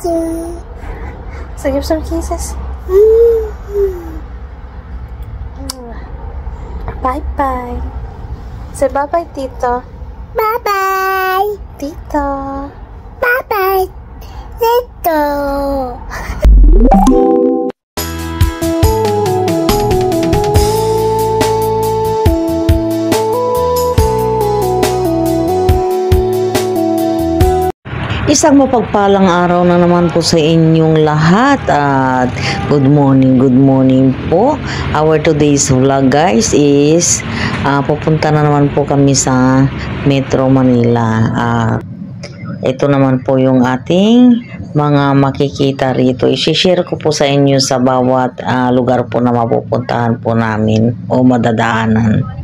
you. So give some kisses. Bye-bye. Say bye-bye, Tito. Bye-bye. Tito. Bye-bye. Tito. Isang mapagpalang araw na naman po sa inyong lahat at good morning po. Our today's vlog guys is pupunta na naman po kami sa Metro Manila. Ito naman po yung ating mga makikita rito. I-share ko po sa inyo sa bawat lugar po na mapupuntahan po namin o madadaanan.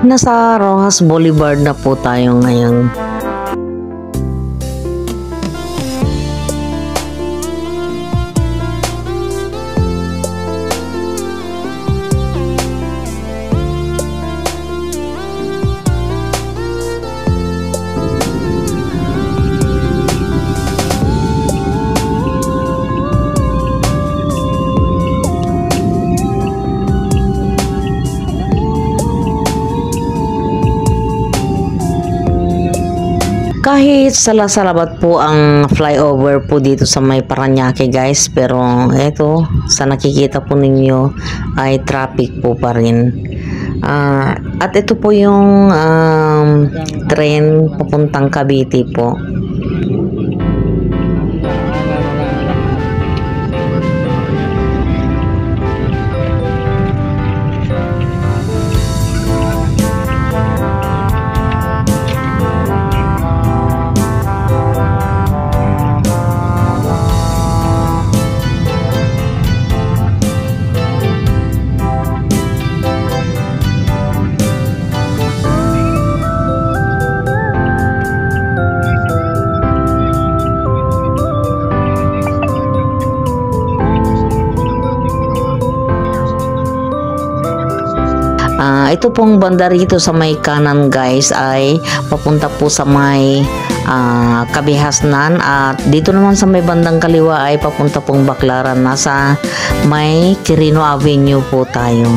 Nasa Rojas Boulevard na po tayo ngayon. Kahit salabat po ang flyover po dito sa may Parañaque guys, pero eto sa nakikita po ninyo ay traffic po pa rin. At ito po yung train papuntang Cavite po. Ito pong banda rito sa may kanan guys ay papunta po sa may Kabihasnan, at dito naman sa may bandang kaliwa ay papunta pong Baclaran. Nasa may Quirino Avenue po tayo.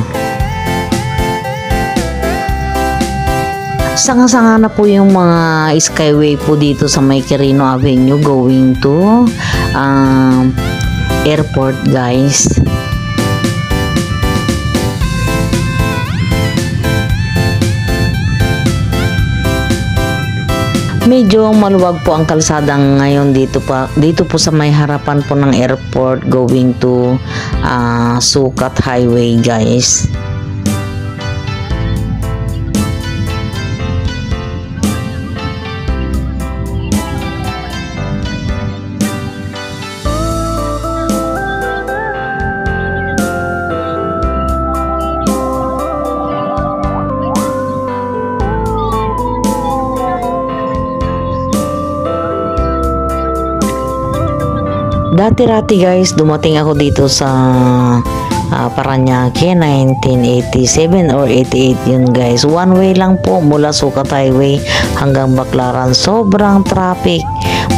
Sanga-sanga na po yung mga skyway po dito sa may Quirino Avenue going to airport guys. Medyo maluwag po ang kalsada ngayon dito po sa may harapan po ng airport going to Sukat Highway guys. Dati-rati guys, dumating ako dito sa Parañaque 1987 or 88 yun guys. One way lang po mula Sukat Highway hanggang Baclaran. Sobrang traffic.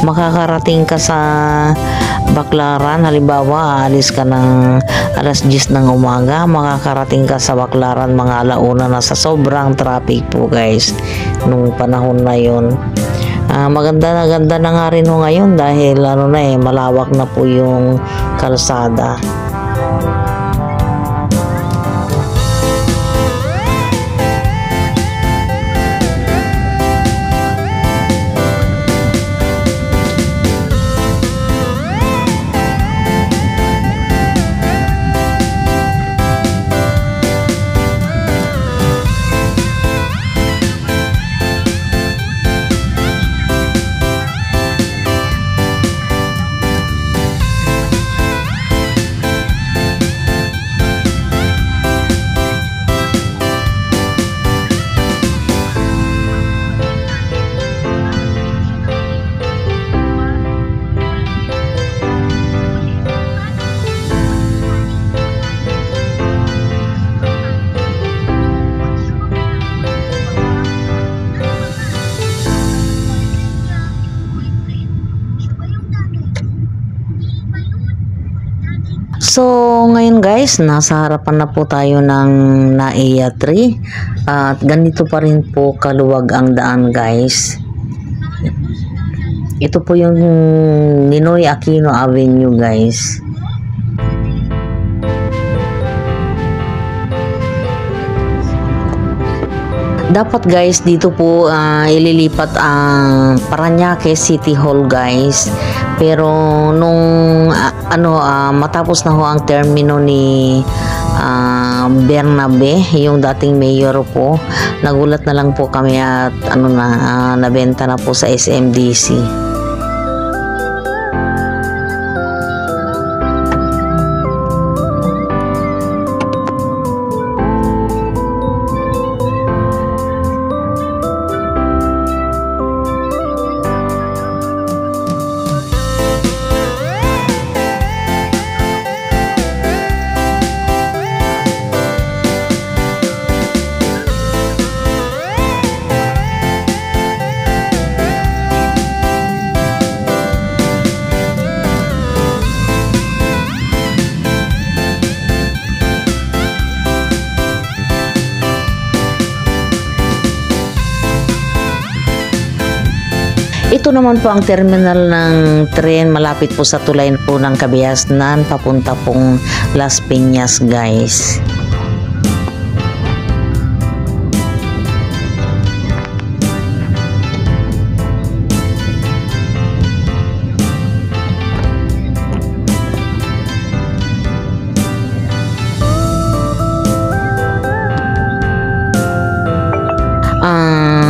Makakarating ka sa Baclaran, halimbawa aalis ka ng alas 10 ng umaga, makakarating ka sa Baclaran mga alauna na. Sa sobrang traffic po guys nung panahon na yun. Maganda na nga rin ho ngayon dahil malawak na po yung kalsada. So, ngayon guys, nasa harapan na po tayo ng NAIA 3 at ganito pa rin po kaluwag ang daan guys. Ito po yung Ninoy Aquino Avenue guys. Dapat guys dito po ililipat ang Parañaque City Hall guys. Pero nung matapos na ho ang termino ni Bernabe, yung dating mayor po, nagulat na lang po kami at nabenta na po sa SMDC. Ito naman po ang terminal ng tren malapit po sa tulay po ng Kabiasnan papunta pong Las Piñas guys.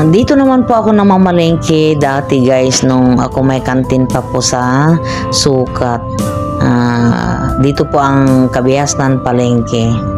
Dito naman po ako namamalengke dati guys nung ako may kantin pa po sa Sukat. Dito po ang Kabiasnan Palengke.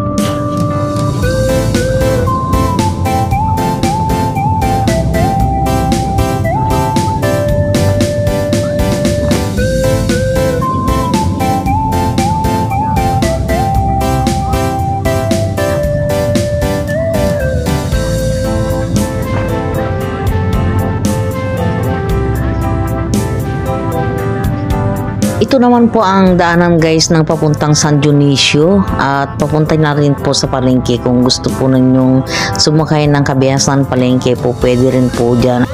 Ito naman po ang daanan guys ng papuntang San Dionisio at papunta na rin po sa palengke. Kung gusto po ninyong sumakay ng Kabiasnan Palengke po, pwede rin po dyan.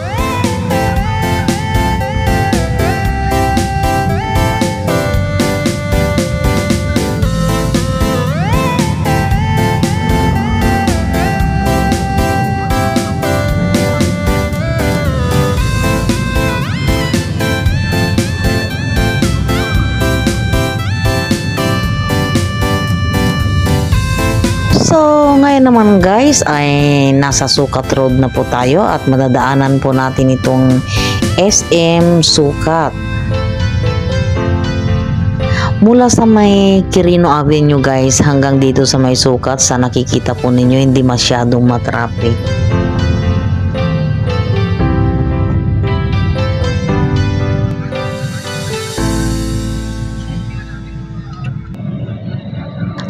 So, ngayon naman guys ay nasa Sukat Road na po tayo at madadaanan po natin itong SM Sukat. Mula sa may Quirino Avenue guys hanggang dito sa may Sukat, sa nakikita po ninyo hindi masyadong matraffic.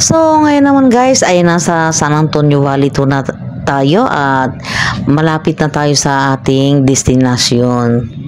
So, ngayon naman guys ay nasa San Antonio Valley to na tayo at malapit na tayo sa ating destinasyon.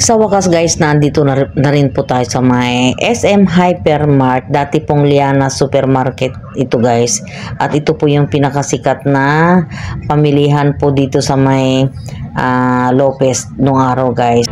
Sa wakas guys, nandito na rin po tayo sa may SM Hypermart. Dati pong Liana Supermarket ito guys. At ito po yung pinakasikat na pamilihan po dito sa may Lopez nung araw guys.